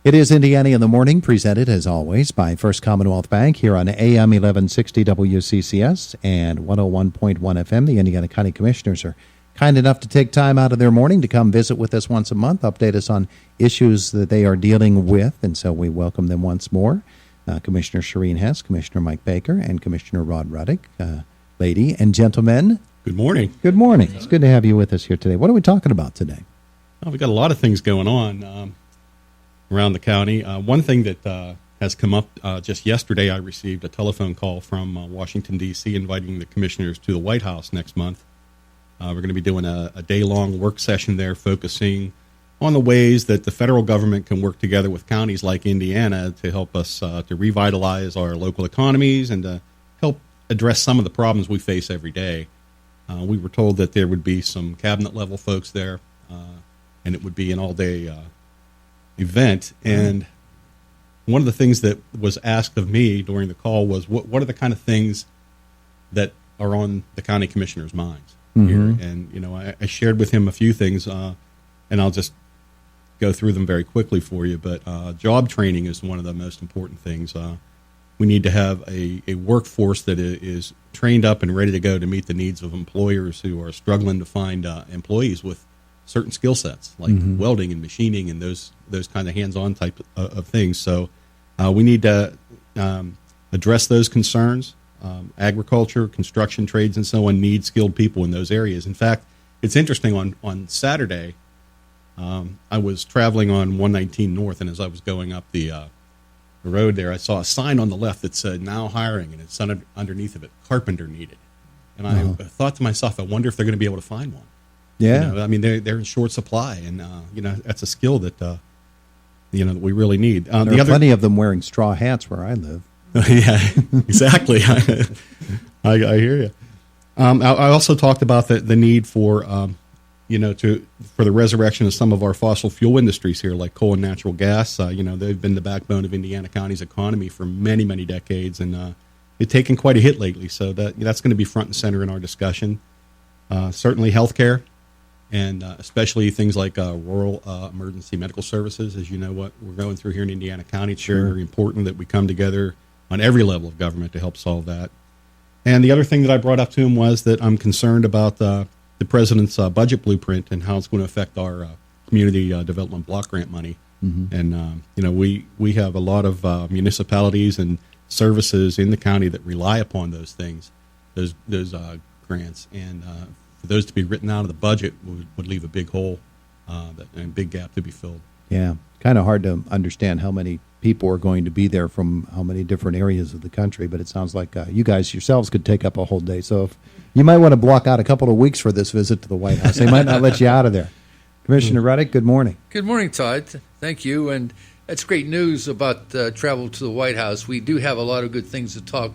It is Indiana in the Morning, presented as always by First Commonwealth Bank here on AM 1160 WCCS and 101.1 FM. The Indiana County Commissioners are kind enough to take time out of their morning to come visit with us once a month, update us on issues that they are dealing with, and so we welcome them once more. Commissioner Shireen Hess, Commissioner Mike Baker, and Commissioner Rod Ruddick. Lady and gentlemen. Good morning. Good morning. It's good to have you with us here today. What are we talking about today? Well, we've got a lot of things going on around the county. One thing that has come up just yesterday, I received a telephone call from Washington, D.C., inviting the commissioners to the White House next month. We're going to be doing a day-long work session there focusing on the ways that the federal government can work together with counties like Indiana to help us to revitalize our local economies and to help address some of the problems we face every day. We were told that there would be some cabinet-level folks there, and it would be an all-day event. And one of the things that was asked of me during the call was, what are the kind of things that are on the county commissioners' minds here? And, you know, I shared with him a few things, and I'll just go through them very quickly for you. But job training is one of the most important things. We need to have a workforce that is trained up and ready to go to meet the needs of employers who are struggling to find employees with certain skill sets, like welding and machining and those kind of hands-on type of things. So we need to address those concerns. Agriculture, construction trades, and so on need skilled people in those areas. In fact, it's interesting, on Saturday, I was traveling on 119 North, and as I was going up the road there, I saw a sign on the left that said "Now Hiring," and it's underneath of it, "Carpenter Needed." And I thought to myself, I wonder if they're going to be able to find one. Yeah, you know, I mean, they're in short supply, and you know, that's a skill that that we really need. There are plenty of them wearing straw hats where I live. Yeah, exactly. I hear you. I also talked about the need for for the resurrection of some of our fossil fuel industries here, like coal and natural gas. They've been the backbone of Indiana County's economy for many, many decades, and they've taken quite a hit lately. So that's going to be front and center in our discussion. Certainly healthcare, and especially things like rural emergency medical services. As you know, what we're going through here in Indiana County, it's very important that we come together on every level of government to help solve that. And the other thing that I brought up to him was that I'm concerned about the president's budget blueprint and how it's going to affect our community development block grant money. And we have a lot of municipalities and services in the county that rely upon those things, those grants, and for those to be written out of the budget would leave a big hole and a big gap to be filled. Yeah, kind of hard to understand how many people are going to be there from how many different areas of the country, but it sounds like you guys yourselves could take up a whole day. So if you might want to block out a couple of weeks for this visit to the White House. They might not let you out of there. Commissioner Ruddick, good morning. Good morning, Todd. Thank you. And that's great news about travel to the White House. We do have a lot of good things to talk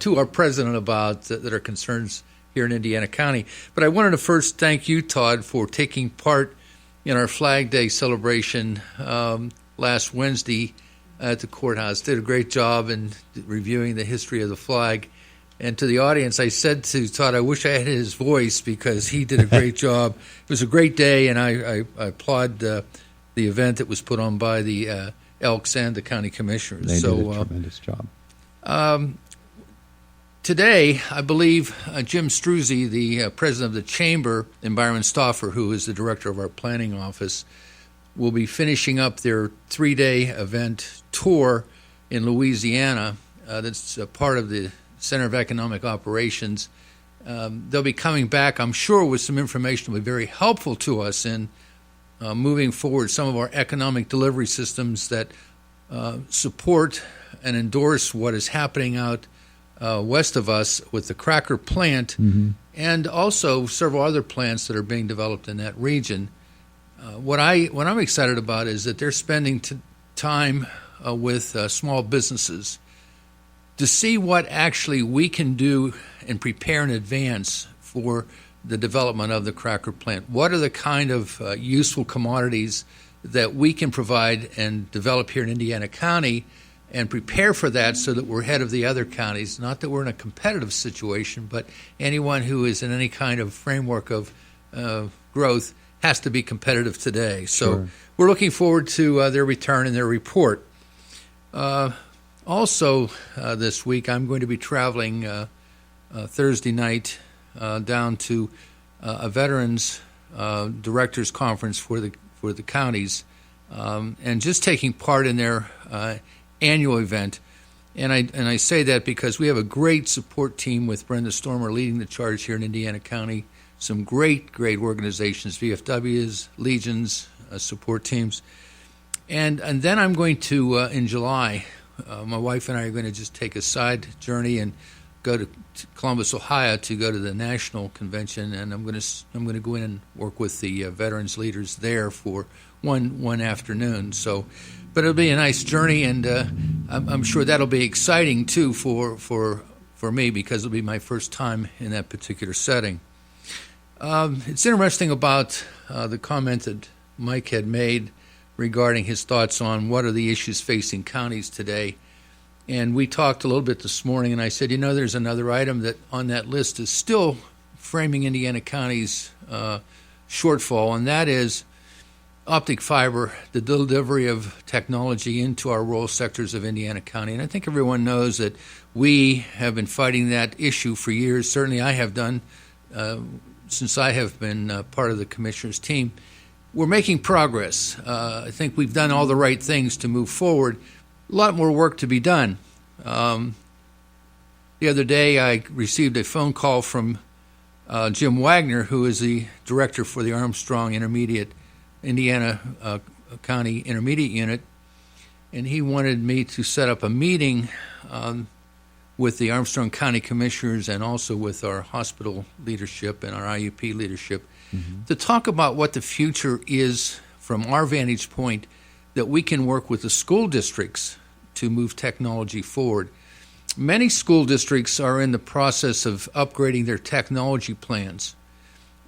to our president about that are concerns here in Indiana County. But I wanted to first thank you, Todd, for taking part in our Flag Day celebration last Wednesday at the courthouse. Did a great job in reviewing the history of the flag. And to the audience, I said to Todd, I wish I had his voice because he did a great job. It was a great day, and I applaud the event that was put on by the Elks and the county commissioners. They did a tremendous job. Today, I believe Jim Struzzi, the president of the Chamber, Byron Stauffer, who is the director of our planning office, will be finishing up their 3-day event tour in Louisiana. That's part of the Center of Economic Operations. They'll be coming back, I'm sure, with some information that will be very helpful to us in moving forward some of our economic delivery systems that support and endorse what is happening out west of us with the cracker plant, and also several other plants that are being developed in that region. What I'm excited about is that they're spending time with small businesses to see what actually we can do and prepare in advance for the development of the cracker plant. What are the kind of useful commodities that we can provide and develop here in Indiana County and prepare for that so that we're ahead of the other counties? Not that we're in a competitive situation, but anyone who is in any kind of framework of growth has to be competitive today. So Sure. we're looking forward to their return and their report. Also, this week I'm going to be traveling Thursday night down to a veterans directors conference for the counties, and just taking part in their annual event. And I say that because we have a great support team with Brenda Stormer leading the charge here in Indiana County. Some great organizations, VFWs, Legions, support teams. And then I'm going to, in July, my wife and I are going to just take a side journey and go to Columbus, Ohio, to go to the national convention, and I'm going to go in and work with the veterans leaders there for one afternoon. So, but it'll be a nice journey, and I'm sure that'll be exciting too for me, because it'll be my first time in that particular setting. It's interesting about the comment that Mike had made regarding his thoughts on what are the issues facing counties today. And we talked a little bit this morning, and I said, there's another item that on that list is still framing Indiana County's shortfall, and that is optic fiber, the delivery of technology into our rural sectors of Indiana County. And I think everyone knows that we have been fighting that issue for years. Certainly I have done since I have been part of the commissioner's team. We're making progress. I think we've done all the right things to move forward. A lot more work to be done. The other day I received a phone call from Jim Wagner, who is the director for the Armstrong Indiana County Intermediate Unit, and he wanted me to set up a meeting with the Armstrong County Commissioners and also with our hospital leadership and our IUP leadership to talk about what the future is from our vantage point, that we can work with the school districts to move technology forward. Many school districts are in the process of upgrading their technology plans,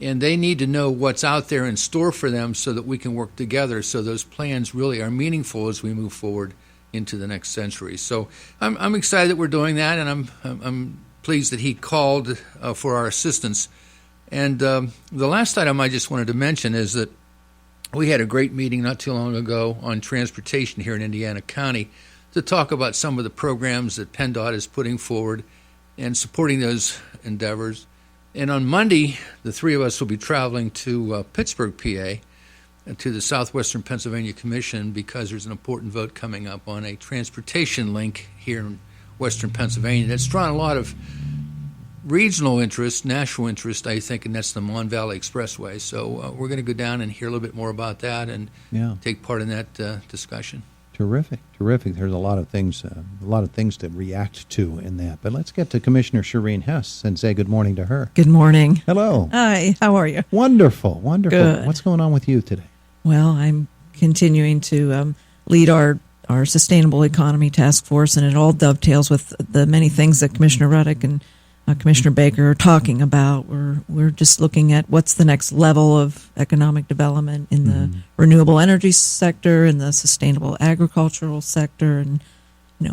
and they need to know what's out there in store for them so that we can work together so those plans really are meaningful as we move forward into the next century. So I'm excited that we're doing that, and I'm pleased that he called for our assistance. And the last item I just wanted to mention is that we had a great meeting not too long ago on transportation here in Indiana County to talk about some of the programs that PennDOT is putting forward and supporting those endeavors. And on Monday, the three of us will be traveling to Pittsburgh, PA, to the Southwestern Pennsylvania Commission, because there's an important vote coming up on a transportation link here in western Pennsylvania that's drawn a lot of regional interest, national interest, I think, and that's the Mon Valley Expressway. So we're going to go down and hear a little bit more about that and take part in that discussion. Terrific. There's a lot of things to react to in that. But let's get to Commissioner Shireen Hess and say good morning to her. Good morning. Hello. Hi, how are you? Wonderful. Good. What's going on with you today? Well, I'm continuing to lead our Sustainable Economy Task Force, and it all dovetails with the many things that Commissioner Ruddick and Commissioner Baker are talking about. We're just looking at what's the next level of economic development in the renewable energy sector, in the sustainable agricultural sector, and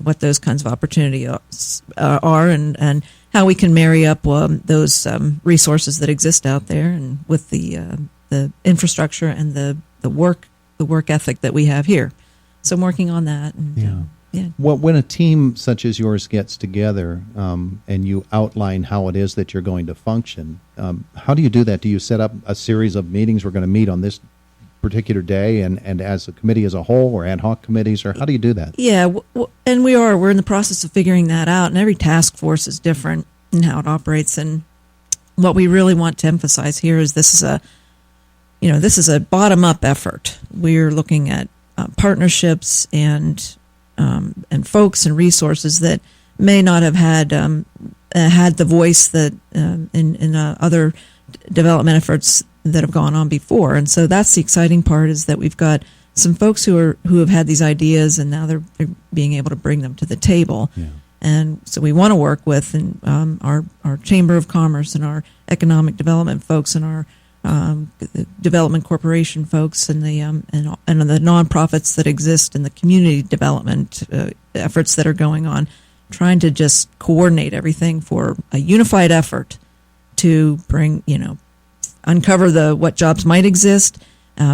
what those kinds of opportunities are, and how we can marry up those resources that exist out there, and with the infrastructure and the work ethic that we have here. So I'm working on that. And, Well, when a team such as yours gets together and you outline how it is that you're going to function, how do you do that? Do you set up a series of meetings? We're going to meet on this particular day, and as a committee as a whole, or ad hoc committees, or how do you do that? Yeah, and we're in the process of figuring that out, and every task force is different in how it operates. And what we really want to emphasize here is this is a bottom-up effort. We're looking at partnerships and folks and resources that may not have had the voice that in other development efforts that have gone on before. And so that's the exciting part, is that we've got some folks who have had these ideas, and now they're being able to bring them to the table. Yeah. And so we want to work with our Chamber of Commerce and our economic development folks and our development corporation folks and the nonprofits that exist and the community development efforts that are going on, trying to just coordinate everything for a unified effort to bring uncover what jobs might exist,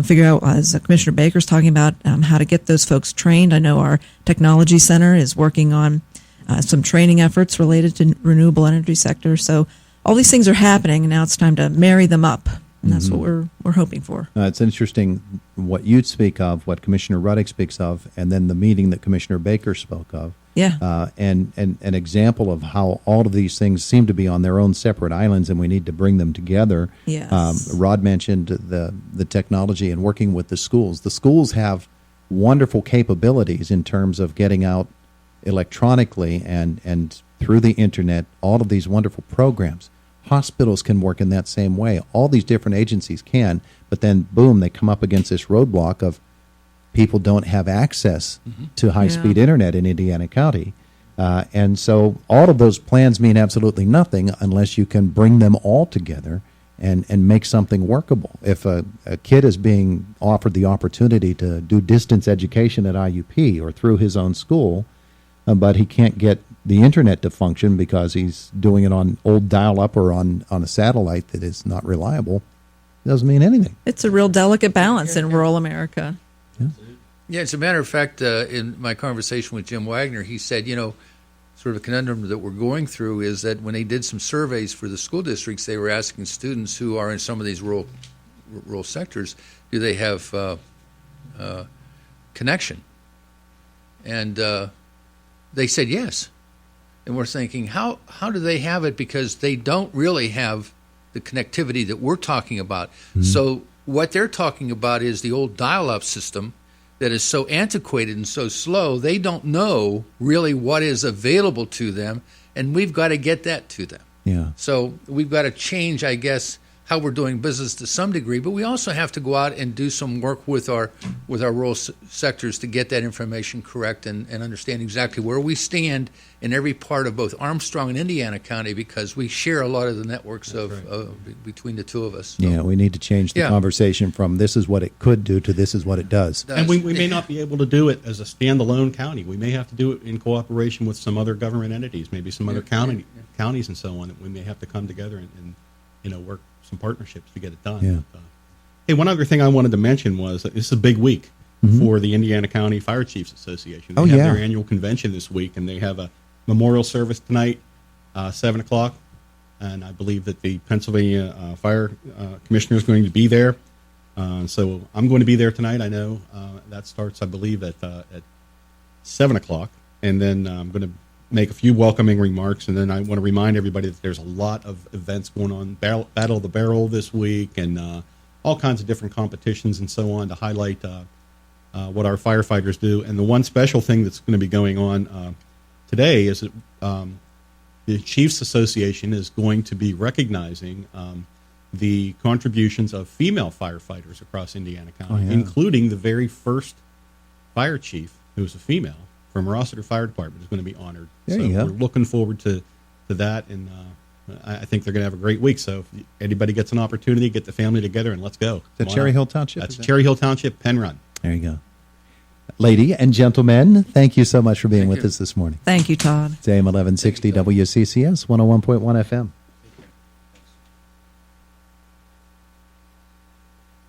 figure out, as Commissioner Baker's talking about, how to get those folks trained. I know our technology center is working on some training efforts related to renewable energy sector. So all these things are happening, and now it's time to marry them up, and that's what we're hoping for. It's interesting what you speak of, what Commissioner Ruddick speaks of, and then the meeting that Commissioner Baker spoke of. Yeah. And an example of how all of these things seem to be on their own separate islands, and we need to bring them together. Yes. Rod mentioned the technology and working with the schools. The schools have wonderful capabilities in terms of getting out electronically and through the internet, all of these wonderful programs. Hospitals can work in that same way. All these different agencies can, but then, boom, they come up against this roadblock of people don't have access to high-speed internet in Indiana County. And so all of those plans mean absolutely nothing unless you can bring them all together and make something workable. If a kid is being offered the opportunity to do distance education at IUP or through his own school, but he can't get the internet to function because he's doing it on old dial-up or on a satellite that is not reliable, it doesn't mean anything. It's a real delicate balance in rural America. Yeah, as a matter of fact, in my conversation with Jim Wagner, he said, sort of a conundrum that we're going through is that when they did some surveys for the school districts, they were asking students who are in some of these rural sectors, do they have connection? And they said yes. And we're thinking, how do they have it? Because they don't really have the connectivity that we're talking about. So what they're talking about is the old dial-up system that is so antiquated and so slow, they don't know really what is available to them, and we've got to get that to them. Yeah. So we've got to change, I guess, how we're doing business to some degree, but we also have to go out and do some work with our rural sectors to get that information correct and understand exactly where we stand in every part of both Armstrong and Indiana County, because we share a lot of the networks between the two of us. So. Yeah, we need to change the conversation from this is what it could do to this is what it does. And we may not be able to do it as a standalone county. We may have to do it in cooperation with some other government entities, maybe some other counties and so on. We may have to come together and work some partnerships to get it done. Yeah. Hey, one other thing I wanted to mention was that this is a big week for the Indiana County Fire Chiefs Association. They have their annual convention this week, and they have a memorial service tonight, 7 o'clock. And I believe that the Pennsylvania Fire Commissioner is going to be there. So I'm going to be there tonight. I know that starts, I believe, at 7 o'clock. And then I'm going to make a few welcoming remarks, and then I want to remind everybody that there's a lot of events going on, Battle of the Barrel this week, and all kinds of different competitions and so on to highlight what our firefighters do. And the one special thing that's going to be going on today is that the Chiefs Association is going to be recognizing the contributions of female firefighters across Indiana County, including the very first fire chief who was a female from Rossiter Fire Department is going to be honored. There you go. We're looking forward to that, and I think they're going to have a great week. So if anybody gets an opportunity, get the family together and let's go. Is that Cherry Hill Township? That's Cherry Hill Township, Penn Run. There you go. Lady and gentlemen, thank you so much for being with us this morning. Thank you, Todd. It's AM 1160 WCCS 101.1 FM.